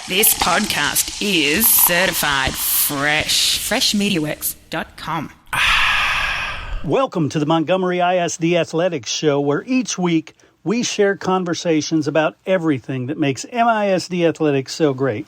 This podcast is certified fresh. FreshMediaWorks.com. Welcome to the Montgomery ISD Athletics Show, where each week we share conversations about everything that makes MISD athletics so great.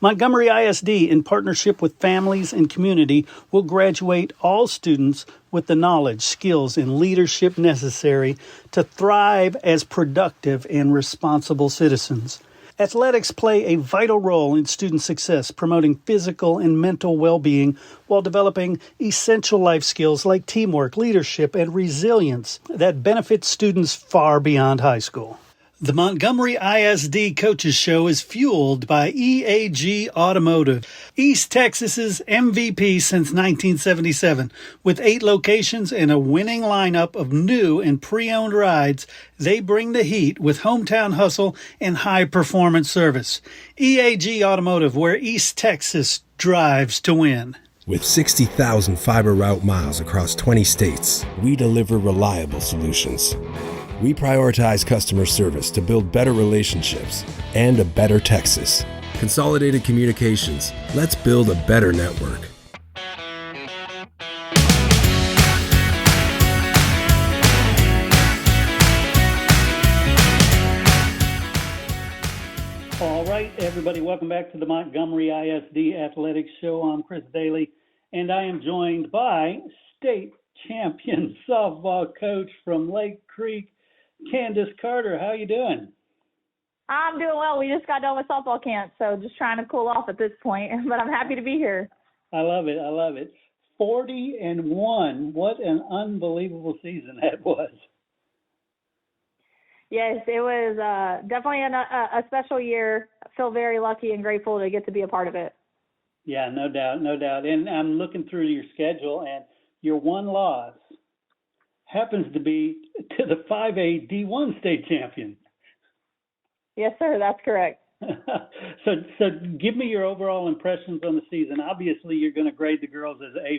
Montgomery ISD, in partnership with families and community, will graduate all students with the knowledge, skills, and leadership necessary to thrive as productive and responsible citizens. Athletics play a vital role in student success, promoting physical and mental well-being while developing essential life skills like teamwork, leadership, and resilience that benefit students far beyond high school. The Montgomery ISD Coaches Show is fueled by EAG Automotive, East Texas's MVP since 1977. With 8 locations and a winning lineup of new and pre-owned rides, they bring the heat with hometown hustle and high-performance service. EAG Automotive, where East Texas drives to win. With 60,000 fiber route miles across 20 states, we deliver reliable solutions. We prioritize customer service to build better relationships and a better Texas. Consolidated Communications. Let's build a better network. All right, everybody, welcome back to the Montgomery ISD Athletics Show. I'm Chris Daly, and I am joined by state champion softball coach from Lake Creek, Candyce Carter. How you doing? I'm doing well. We just got done with softball camp, so just trying to cool off at this point, but I'm happy to be here. I love it. 40-1. What an unbelievable season that was. Yes, it was definitely a special year. I feel very lucky and grateful to get to be a part of it. Yeah, no doubt. And I'm looking through your schedule, and your one loss happens to be to the 5A D1 state champion. Yes, sir, that's correct. So give me your overall impressions on the season. Obviously, you're going to grade the girls as A+,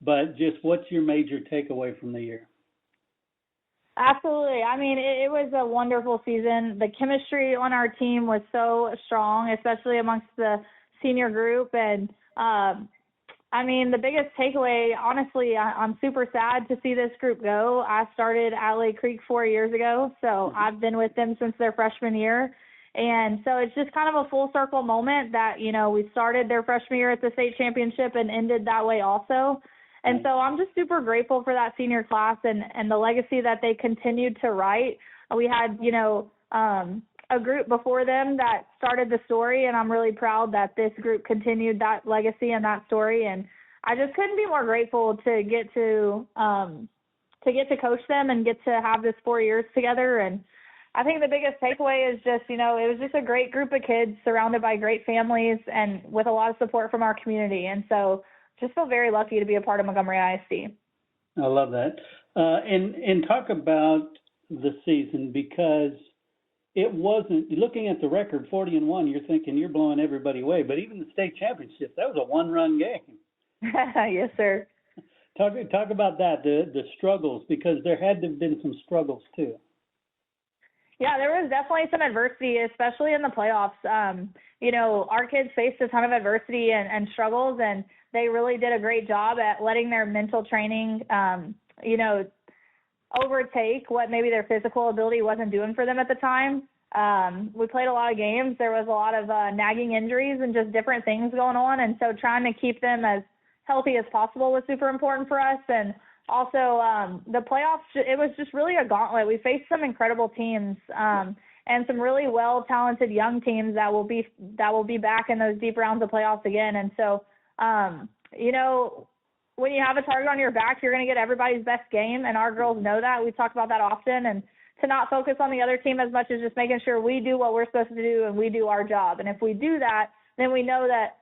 but just what's your major takeaway from the year? Absolutely. I mean, it was a wonderful season. The chemistry on our team was so strong, especially amongst the senior group. And, I mean, the biggest takeaway, honestly, I'm super sad to see this group go. I started at Lake Creek 4 years ago, so I've been with them since their freshman year. And so it's just kind of a full circle moment that, you know, we started their freshman year at the state championship and ended that way also. And so I'm just super grateful for that senior class and the legacy that they continued to write. We had, you know, a group before them that started the story, and I'm really proud that this group continued that legacy and that story. And I just couldn't be more grateful to get to coach them and get to have this 4 years together. And I think the biggest takeaway is just, you know, it was just a great group of kids surrounded by great families and with a lot of support from our community. And so just feel very lucky to be a part of Montgomery ISD. I love that. And talk about the season, because it wasn't, looking at the record, 40-1, you're thinking you're blowing everybody away. But even the state championship, that was a one-run game. Yes, sir. Talk about that, the struggles, because there had to have been some struggles too. Yeah, there was definitely some adversity, especially in the playoffs. You know, our kids faced a ton of adversity and struggles, and they really did a great job at letting their mental training, you know, overtake what maybe their physical ability wasn't doing for them at the time. We played a lot of games. There was a lot of nagging injuries and just different things going on. And so trying to keep them as healthy as possible was super important for us. And also the playoffs, it was just really a gauntlet. We faced some incredible teams and some really well-talented young teams that will be back in those deep rounds of playoffs again. And so, you know, when you have a target on your back, you're going to get everybody's best game, and our girls know that. We talk about that often, and to not focus on the other team as much as just making sure we do what we're supposed to do and we do our job. And if we do that, then we know that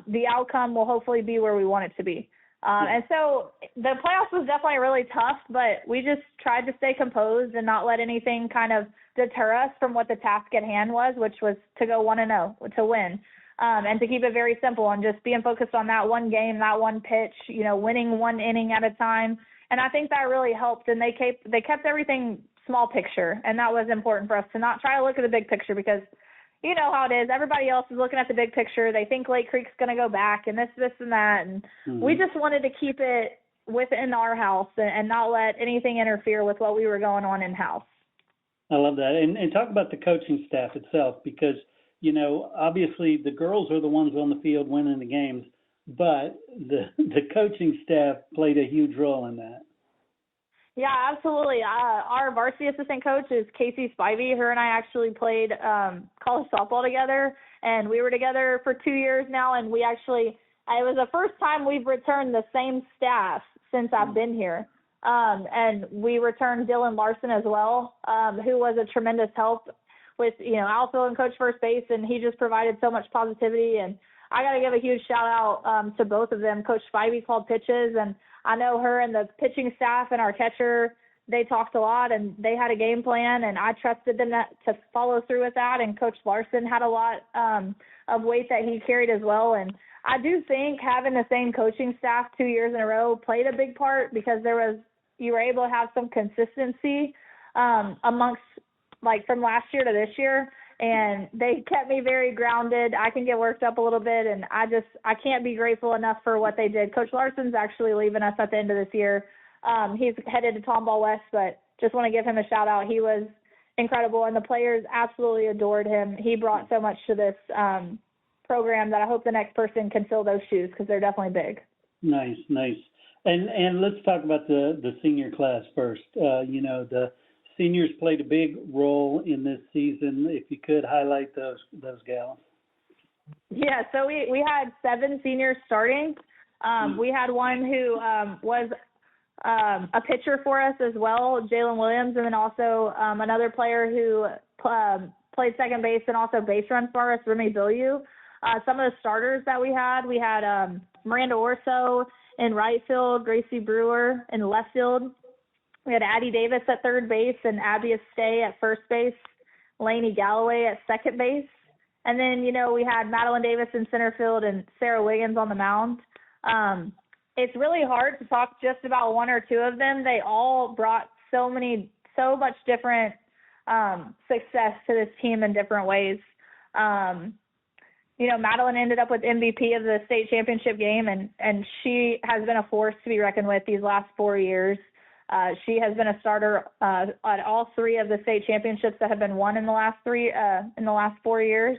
the outcome will hopefully be where we want it to be. And so the playoffs was definitely really tough, but we just tried to stay composed and not let anything kind of deter us from what the task at hand was, which was to go 1-0, to win. And to keep it very simple and just being focused on that one game, that one pitch, you know, winning one inning at a time. And I think that really helped. And they kept everything small picture. And that was important for us to not try to look at the big picture because, you know how it is. Everybody else is looking at the big picture. They think Lake Creek's going to go back and this, and that. And we just wanted to keep it within our house and not let anything interfere with what we were going on in-house. I love that. And talk about the coaching staff itself, because, you know, obviously the girls are the ones on the field winning the games, but the coaching staff played a huge role in that. Yeah, absolutely. Our varsity assistant coach is Casey Spivey. Her and I actually played college softball together, and we were together for 2 years now, and it was the first time we've returned the same staff since I've been here. And we returned Dylan Larson as well, who was a tremendous help with, you know, outfield and coach first base, and he just provided so much positivity. And I got to give a huge shout out to both of them. Coach Spivey called pitches, and I know her and the pitching staff and our catcher, they talked a lot, and they had a game plan, and I trusted them to follow through with that. And Coach Larson had a lot of weight that he carried as well. And I do think having the same coaching staff 2 years in a row played a big part, because you were able to have some consistency amongst, like, from last year to this year. And they kept me very grounded. I can get worked up a little bit, and I can't be grateful enough for what they did. Coach Larson's actually leaving us at the end of this year. He's headed to Tomball West, but just want to give him a shout out. He was incredible, and the players absolutely adored him. He brought so much to this program that I hope the next person can fill those shoes, because they're definitely big. Nice. And let's talk about the senior class first. You know, the seniors played a big role in this season. If you could highlight those gals. Yeah, so we had 7 seniors starting. We had one who was a pitcher for us as well, Jalen Williams, and then also another player who played second base and also base run for us, Remy Billiou. Some of the starters that we had Miranda Orso in right field, Gracie Brewer in left field. We had Addie Davis at third base and Abby Estay at first base, Lainey Galloway at second base. And then, you know, we had Madeline Davis in center field and Sarah Wiggins on the mound. It's really hard to talk just about one or two of them. They all brought so much different success to this team in different ways. You know, Madeline ended up with MVP of the state championship game, and she has been a force to be reckoned with these last 4 years. She has been a starter at all 3 of the state championships that have been won in the last 4 years.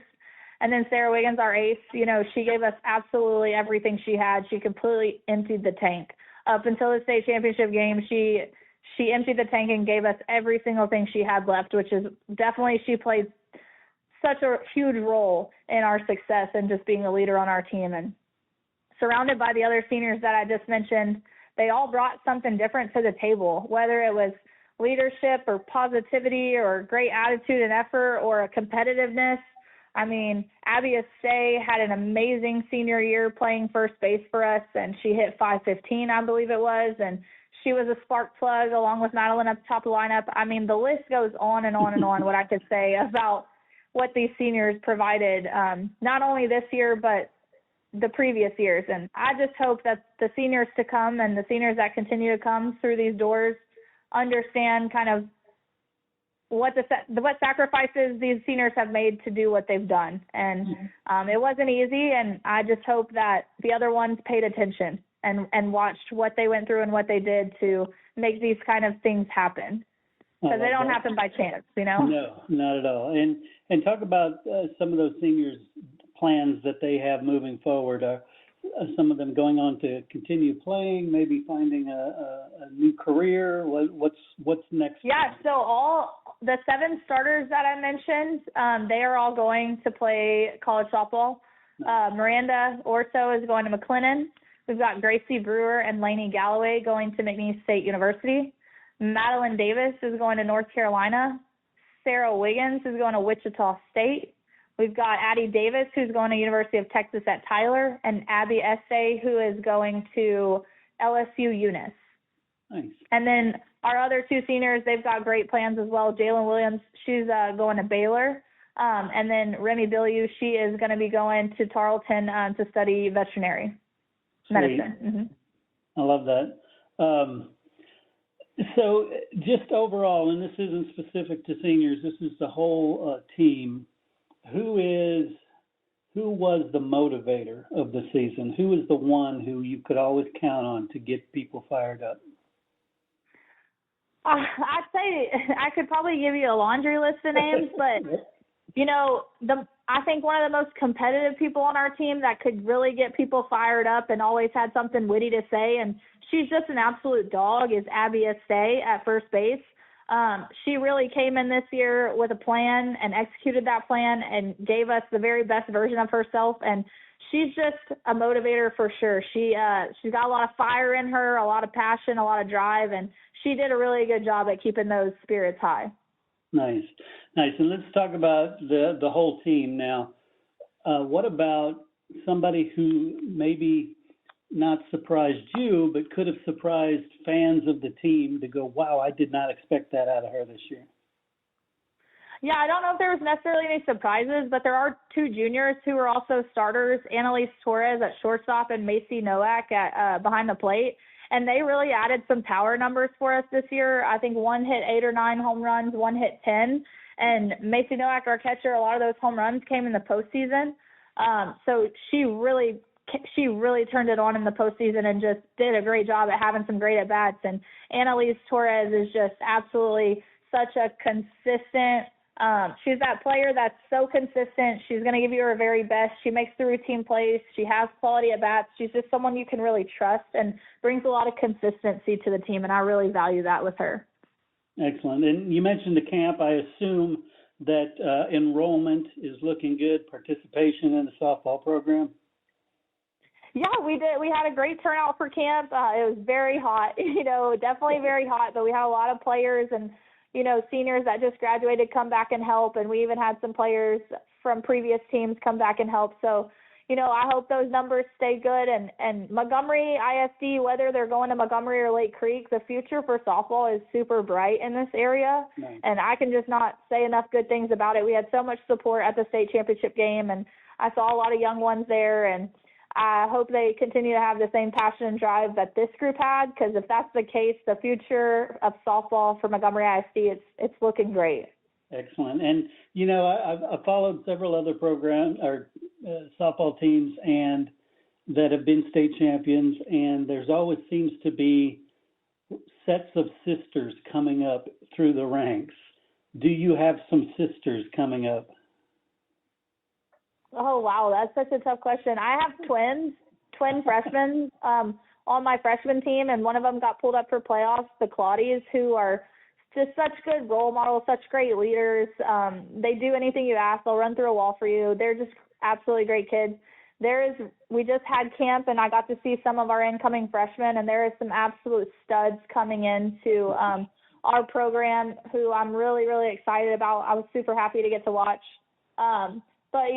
And then Sarah Wiggins, our ace, you know, she gave us absolutely everything she had. She completely emptied the tank. Up until the state championship game, she emptied the tank and gave us every single thing she had left, which is definitely, she played such a huge role in our success and just being a leader on our team. And surrounded by the other seniors that I just mentioned, they all brought something different to the table, whether it was leadership or positivity or great attitude and effort or a competitiveness. I mean, Abby Estay had an amazing senior year playing first base for us, and she hit .515, I believe it was, and she was a spark plug along with Madeline up top of the lineup. I mean, the list goes on and on and on, what I could say about what these seniors provided, not only this year, but the previous years. And I just hope that the seniors to come and the seniors that continue to come through these doors understand kind of what sacrifices these seniors have made to do what they've done. And it wasn't easy, and I just hope that the other ones paid attention and watched what they went through and what they did to make these kind of things happen. Because they don't happen by chance, you know? No, not at all. And talk about some of those seniors' plans that they have moving forward. Are some of them going on to continue playing, maybe finding a new career? What's next? Yeah, so all the 7 starters that I mentioned, they are all going to play college softball. Miranda Orso is going to McLennan. We've got Gracie Brewer and Lainey Galloway going to McNeese State University. Madeline Davis is going to North Carolina. Sarah Wiggins is going to Wichita State. We've got Addie Davis, who's going to University of Texas at Tyler, and Abby Essay, who is going to LSU Eunice. Nice. And then our other 2 seniors, they've got great plans as well. Jalen Williams, she's going to Baylor. And then Remy Billiou, she is going to be going to Tarleton to study veterinary medicine. Mm-hmm. I love that. So just overall, and this isn't specific to seniors, this is the whole team. who was the motivator of the season? Who was the one who you could always count on to get people fired up? I'd say I could probably give you a laundry list of names, but I think one of the most competitive people on our team that could really get people fired up and always had something witty to say, and she's just an absolute dog, is Abby Estay at first base. She really came in this year with a plan and executed that plan and gave us the very best version of herself. And she's just a motivator for sure. She's got a lot of fire in her, a lot of passion, a lot of drive, and she did a really good job at keeping those spirits high. Nice. And let's talk about the whole team now. What about somebody who maybe not surprised you, but could have surprised fans of the team to go, wow, I did not expect that out of her this year? Yeah, I don't know if there was necessarily any surprises, but there are two juniors who are also starters, Annalise Torres at shortstop and Macy Nowak at behind the plate. And they really added some power numbers for us this year. I think one hit 8 or 9 home runs, one hit 10. And Macy Nowak, our catcher, a lot of those home runs came in the postseason. So she really turned it on in the postseason and just did a great job at having some great at-bats. And Annalise Torres is just absolutely such a consistent she's that player that's so consistent. She's going to give you her very best. She makes the routine plays. She has quality at-bats. She's just someone you can really trust and brings a lot of consistency to the team, and I really value that with her. Excellent. And you mentioned the camp. I assume that enrollment is looking good, participation in the softball program? Yeah, we did. We had a great turnout for camp. It was very hot, definitely very hot, but we had a lot of players and seniors that just graduated come back and help, and we even had some players from previous teams come back and help. So, I hope those numbers stay good. And Montgomery ISD, whether they're going to Montgomery or Lake Creek, the future for softball is super bright in this area. Nice. And I can just not say enough good things about it. We had so much support at the state championship game, and I saw a lot of young ones there, and I hope they continue to have the same passion and drive that this group had, because if that's the case, the future of softball for Montgomery ISD, it's looking great. Excellent. And, I've followed several other programs or softball teams and that have been state champions, and there's always seems to be sets of sisters coming up through the ranks. Do you have some sisters coming up? Oh, wow, that's such a tough question. I have twin freshmen on my freshman team, and one of them got pulled up for playoffs, the Claudies, who are just such good role models, such great leaders. They do anything you ask. They'll run through a wall for you. They're just absolutely great kids. We just had camp, and I got to see some of our incoming freshmen, and there is some absolute studs coming into our program who I'm really, really excited about. I was super happy to get to watch. But,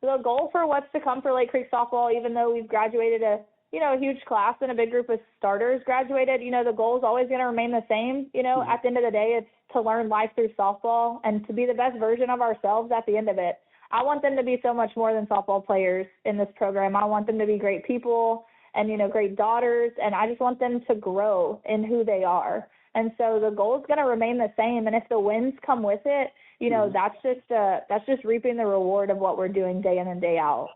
the goal for what's to come for Lake Creek softball, even though we've graduated a huge class and a big group of starters graduated, the goal is always going to remain the same. At the end of the day, it's to learn life through softball and to be the best version of ourselves at the end of it. I want them to be so much more than softball players in this program. I want them to be great people and, great daughters, and I just want them to grow in who they are. And so the goal is going to remain the same. And if the wins come with it, that's just reaping the reward of what we're doing day in and day out.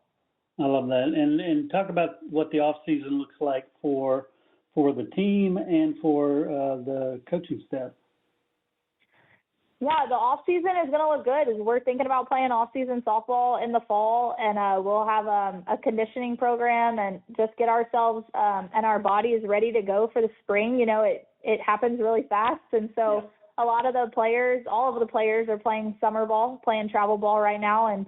I love that. And talk about what the off season looks like for the team and for the coaching staff. Yeah, the off season is going to look good. We're thinking about playing off season softball in the fall, and we'll have a conditioning program and just get ourselves and our bodies ready to go for the spring. It happens really fast, and so a lot of the players, all of the players, are playing summer ball, playing travel ball right now, and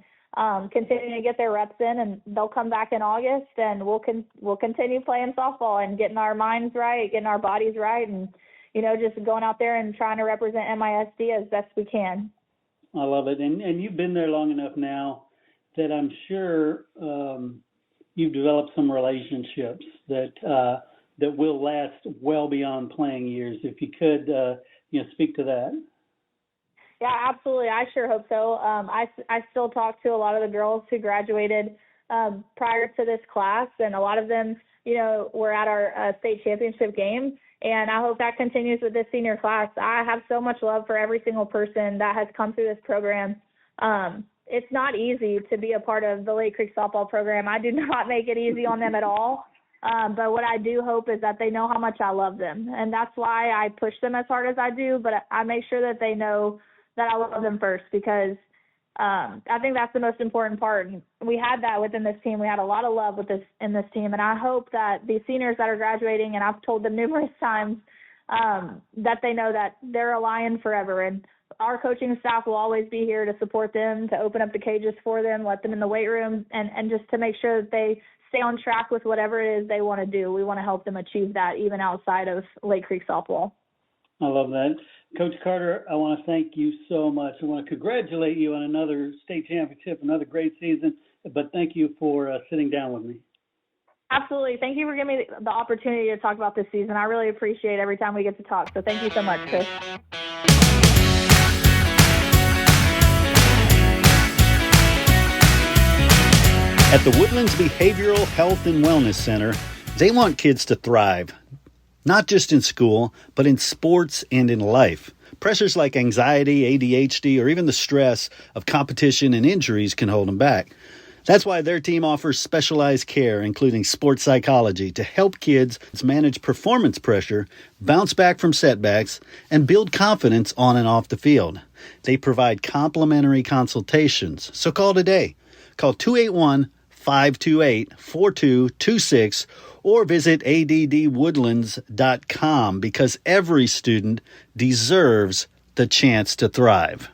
continuing to get their reps in, and they'll come back in August, and we'll continue playing softball and getting our minds right, getting our bodies right, and just going out there and trying to represent MISD as best we can. I love it. And you've been there long enough now that I'm sure you've developed some relationships that will last well beyond playing years. If you could, speak to that. Yeah, absolutely. I sure hope so. I still talk to a lot of the girls who graduated prior to this class, and a lot of them, were at our state championship game. And I hope that continues with this senior class. I have so much love for every single person that has come through this program. it's not easy to be a part of the Lake Creek softball program. I do not make it easy on them at all. But what I do hope is that they know how much I love them. And that's why I push them as hard as I do. But I make sure that they know that I love them first, because I think that's the most important part. We had that within this team. We had a lot of love in this team. And I hope that the seniors that are graduating, and I've told them numerous times, that they know that they're a Lion forever. And our coaching staff will always be here to support them, to open up the cages for them, let them in the weight room, and just to make sure that they stay on track with whatever it is they want to do. We want to help them achieve that even outside of Lake Creek softball. I love that. Coach Carter, I want to thank you so much. I want to congratulate you on another state championship, another great season, but thank you for sitting down with me. Absolutely. Thank you for giving me the opportunity to talk about this season. I really appreciate every time we get to talk. So thank you so much, Chris. At the Woodlands Behavioral Health and Wellness Center, they want kids to thrive, not just in school, but in sports and in life. Pressures like anxiety, ADHD, or even the stress of competition and injuries can hold them back. That's why their team offers specialized care, including sports psychology, to help kids manage performance pressure, bounce back from setbacks, and build confidence on and off the field. They provide complimentary consultations, so call today. Call 281-528-4226 or visit addwoodlands.com, because every student deserves the chance to thrive.